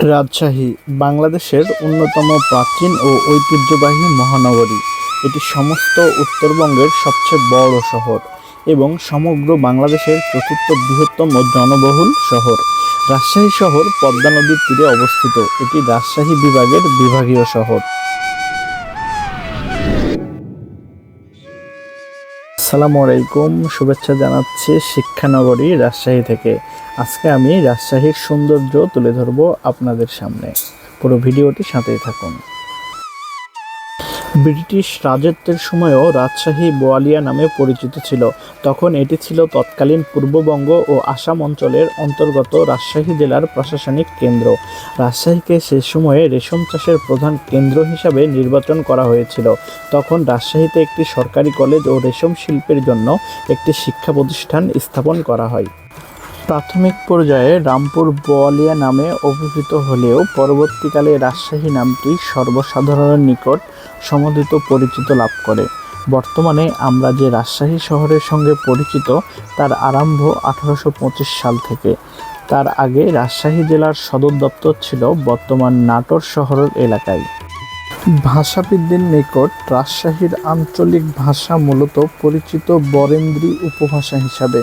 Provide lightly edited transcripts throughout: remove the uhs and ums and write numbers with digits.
রাজশাহী বাংলাদেশের অন্যতম প্রাচীন ও ঐতিহ্যবাহী মহানগরী। এটি সমস্ত উত্তরবঙ্গের সবচেয়ে বড় শহর এবং সমগ্র বাংলাদেশের চতুর্থ বৃহত্তম জনবহুল শহর। রাজশাহী শহর পদ্মা নদীর তীরে অবস্থিত। এটি রাজশাহী বিভাগের বিভাগীয় শহর। আসসালামু আলাইকুম, শুভেচ্ছা জানাচ্ছি শিক্ষানগরী রাজশাহী থেকে। আজকে আমি রাজশাহীর সৌন্দর্য তুলে ধরবো আপনাদের সামনে। পুরো ভিডিওটি সাথেই থাকুন। ব্রিটিশ রাজত্বের সময়ও রাজশাহী বোয়ালিয়া নামে পরিচিত ছিল। তখন এটি ছিল তৎকালীন পূর্ববঙ্গ ও আসাম অঞ্চলের অন্তর্গত রাজশাহী জেলার প্রশাসনিক কেন্দ্র। রাজশাহীকে সে সময়ে রেশম চাষের প্রধান কেন্দ্র হিসাবে নির্বাচন করা হয়েছিল। তখন রাজশাহীতে একটি সরকারি কলেজ ও রেশম শিল্পের জন্য একটি শিক্ষা প্রতিষ্ঠান স্থাপন করা হয়। প্রাথমিক পর্যায়ে রামপুর বোয়ালিয়া নামে অভিহিত হলেও পরবর্তীকালে রাজশাহী নামটি সর্বসাধারণের নিকট সমধিত পরিচিত লাভ করে। বর্তমানে আমরা যে রাজশাহী শহরের সঙ্গে পরিচিত তার আরম্ভ 1825 সাল থেকে। তার আগে রাজশাহী জেলার সদর দপ্তর ছিল বর্তমান নাটোর শহরের এলাকায়। ভাষাবিদদের নিকট রাজশাহীর আঞ্চলিক ভাষা মূলত পরিচিত বরেন্দ্রী উপভাষা হিসাবে।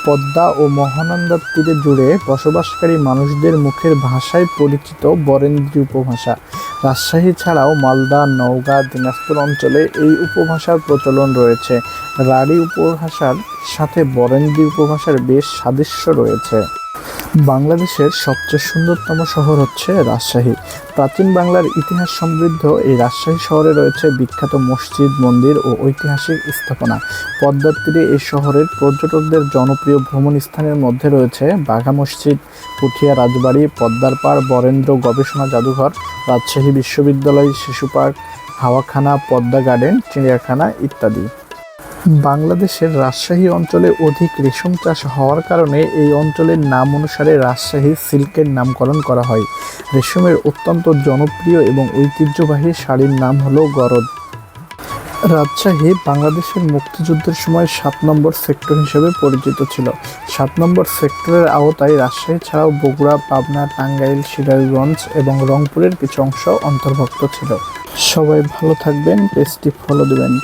পদ্মা ও মহানন্দার তীরে জুড়ে বসবাসকারী মানুষদের মুখের ভাষায় পরিচিত বরেন্দ্রী উপভাষা। রাজশাহী ছাড়াও মালদা, নওগাঁ, দিনাজপুর অঞ্চলে এই উপভাষার প্রচলন রয়েছে। রাঢ়ী উপভাষার সাথে বরেন্দ্রী উপভাষার বেশ সাদৃশ্য রয়েছে। বাংলাদেশের সবচেয়ে সুন্দরতম শহর হচ্ছে রাজশাহী। প্রাচীন বাংলার ইতিহাস সমৃদ্ধ এই রাজশাহী শহরে রয়েছে বিখ্যাত মসজিদ, মন্দির ও ঐতিহাসিক স্থাপনা। পদ্মার তীরে এই শহরের পর্যটকদের জনপ্রিয় ভ্রমণ স্থানের মধ্যে রয়েছে বাঘা মসজিদ, পুঠিয়া রাজবাড়ি, পদ্মার পাড়, বরেন্দ্র গবেষণা জাদুঘর, রাজশাহী বিশ্ববিদ্যালয়, শিশু পার্ক, হাওয়াখানা, পদ্মা গার্ডেন, চিড়িয়াখানা ইত্যাদি। বাংলাদেশের রাজশাহী অঞ্চলে অধিক রেশম চাষ হওয়ার কারণে এই অঞ্চলের নাম অনুসারে রাজশাহী সিল্কের নামকরণ করা হয়। রেশমের অত্যন্ত জনপ্রিয় এবং ঐতিহ্যবাহী শাড়ির নাম হলো গরদ। রাজশাহী বাংলাদেশের মুক্তিযুদ্ধের সময় 7 নম্বর সেক্টর হিসেবে পরিচিত ছিল। 7 নম্বর সেক্টরের আওতায় রাজশাহী ছাড়াও বগুড়া, পাবনা, টাঙ্গাইল, সিরাজগঞ্জ এবং রংপুরের কিছু অংশ অন্তর্ভুক্ত ছিল। সবাই ভালো থাকবেন, পেজটি ফলো দিবেন।